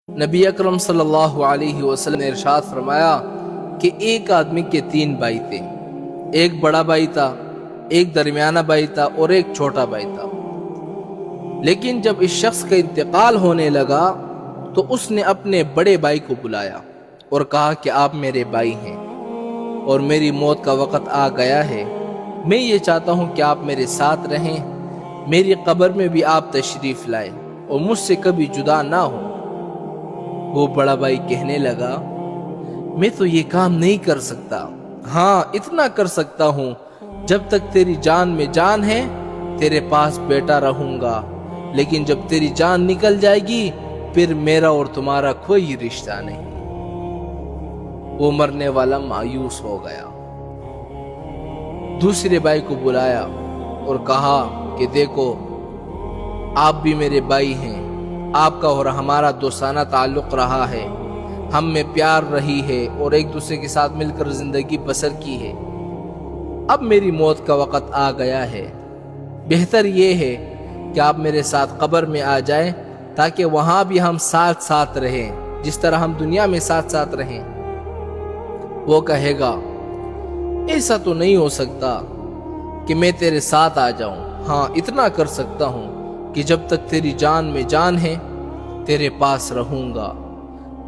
نبی اکرم صلی اللہ علیہ وسلم نے ارشاد فرمایا کہ ایک آدمی کے 3 بھائی تھے، ایک بڑا بھائی تھا، ایک درمیانہ بھائی تھا اور ایک چھوٹا بھائی تھا۔ لیکن جب اس شخص کا انتقال ہونے لگا تو اس نے اپنے بڑے بھائی کو بلایا اور کہا کہ آپ میرے بھائی ہیں اور میری موت کا وقت آ گیا ہے، میں یہ چاہتا ہوں کہ آپ میرے ساتھ رہیں، میری قبر میں بھی آپ تشریف لائیں اور مجھ سے کبھی جدا نہ ہو۔ وہ بڑا بھائی کہنے لگا، میں تو یہ کام نہیں کر سکتا، ہاں اتنا کر سکتا ہوں، جب تک تیری جان میں جان ہے تیرے پاس بیٹا رہوں گا، لیکن جب تیری جان نکل جائے گی پھر میرا اور تمہارا کوئی رشتہ نہیں۔ وہ مرنے والا مایوس ہو گیا۔ دوسرے بھائی کو بلایا اور کہا کہ دیکھو آپ بھی میرے بھائی ہیں، آپ کا اور ہمارا دوستانہ تعلق رہا ہے، ہم میں پیار رہی ہے اور ایک دوسرے کے ساتھ مل کر زندگی بسر کی ہے، اب میری موت کا وقت آ گیا ہے، بہتر یہ ہے کہ آپ میرے ساتھ قبر میں آ جائیں تاکہ وہاں بھی ہم ساتھ ساتھ رہیں جس طرح ہم دنیا میں ساتھ ساتھ رہیں۔ وہ کہے گا ایسا تو نہیں ہو سکتا کہ میں تیرے ساتھ آ جاؤں، ہاں اتنا کر سکتا ہوں کہ جب تک تیری جان میں جان ہے تیرے پاس رہوں گا،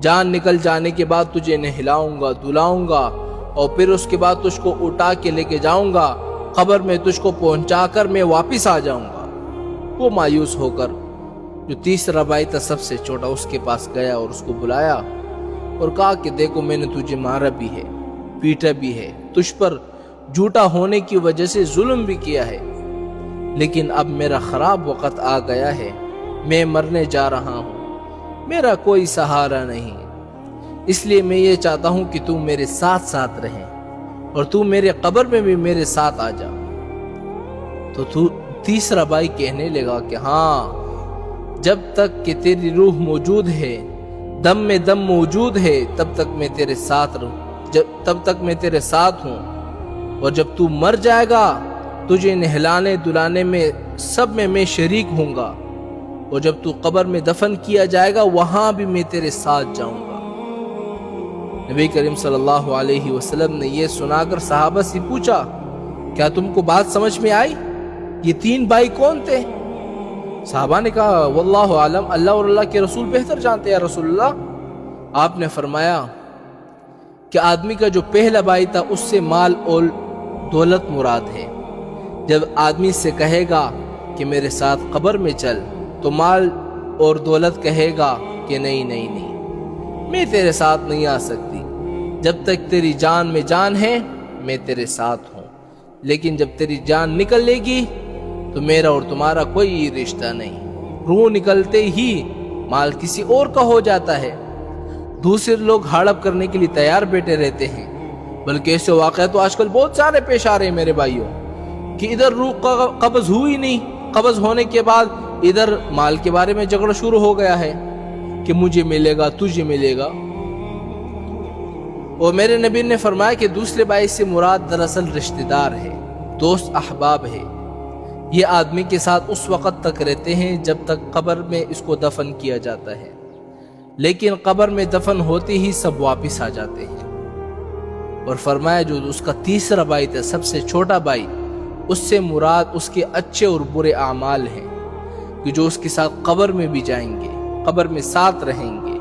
جان نکل جانے کے بعد تجھے نہلاؤں گا، دلاؤں گا اور پھر اس کے بعد تجھ کو اٹھا کے لے کے جاؤں گا، قبر میں تجھ کو پہنچا کر میں واپس آ جاؤں گا۔ وہ مایوس ہو کر جو تیسرا بھائی تھا سب سے چھوٹا اس کے پاس گیا اور اس کو بلایا اور کہا کہ دیکھو میں نے تجھے مارا بھی ہے، پیٹا بھی ہے، تجھ پر جھوٹا ہونے کی وجہ سے ظلم بھی کیا ہے، لیکن اب میرا خراب وقت آ گیا ہے، میں مرنے جا رہا ہوں، میرا کوئی سہارا نہیں، اس لیے میں یہ چاہتا ہوں کہ تو میرے ساتھ ساتھ رہے اور تو میرے قبر میں بھی میرے ساتھ آ جا۔ تو تیسرا بھائی کہنے لگا کہ ہاں جب تک کہ تیری روح موجود ہے، دم میں دم موجود ہے، تب تک میں تیرے ساتھ رہوں، تب تک میں تیرے ساتھ ہوں، اور جب تو مر جائے گا تجھے نہلانے دلانے میں سب میں شریک ہوں گا، اور جب تو قبر میں دفن کیا جائے گا وہاں بھی میں تیرے ساتھ جاؤں گا۔ نبی کریم صلی اللہ علیہ وسلم نے یہ سنا کر صحابہ سے پوچھا کیا تم کو بات سمجھ میں آئی؟ یہ 3 بھائی کون تھے؟ صحابہ نے کہا واللہ عالم، اللہ اور اللہ کے رسول بہتر جانتے ہیں یا رسول اللہ۔ آپ نے فرمایا کہ آدمی کا جو پہلا بھائی تھا اس سے مال اور دولت مراد ہے، جب آدمی سے کہے گا کہ میرے ساتھ قبر میں چل تو مال اور دولت کہے گا کہ نہیں نہیں نہیں، میں تیرے ساتھ نہیں آ سکتی، جب تک تیری جان میں جان ہے میں تیرے ساتھ ہوں، لیکن جب تیری جان نکل لے گی تو میرا اور تمہارا کوئی رشتہ نہیں۔ روح نکلتے ہی مال کسی اور کا ہو جاتا ہے، دوسرے لوگ ہڑپ کرنے کے لیے تیار بیٹھے رہتے ہیں، بلکہ ایسے واقعات تو آج کل بہت سارے پیش آ رہے ہیں میرے بھائیوں، کہ ادھر روح قبض ہوئی نہیں، قبض ہونے کے بعد ادھر مال کے بارے میں جھگڑا شروع ہو گیا ہے کہ مجھے ملے گا، تجھے ملے گا۔ اور میرے نبی نے فرمایا کہ دوسرے بھائی سے مراد دراصل رشتہ دار ہے، دوست احباب ہے، یہ آدمی کے ساتھ اس وقت تک رہتے ہیں جب تک قبر میں اس کو دفن کیا جاتا ہے، لیکن قبر میں دفن ہوتے ہی سب واپس آ جاتے ہیں۔ اور فرمایا جو اس کا تیسرا بھائی تھا سب سے چھوٹا بھائی، اس سے مراد اس کے اچھے اور برے اعمال ہیں کہ جو اس کے ساتھ قبر میں بھی جائیں گے، قبر میں ساتھ رہیں گے۔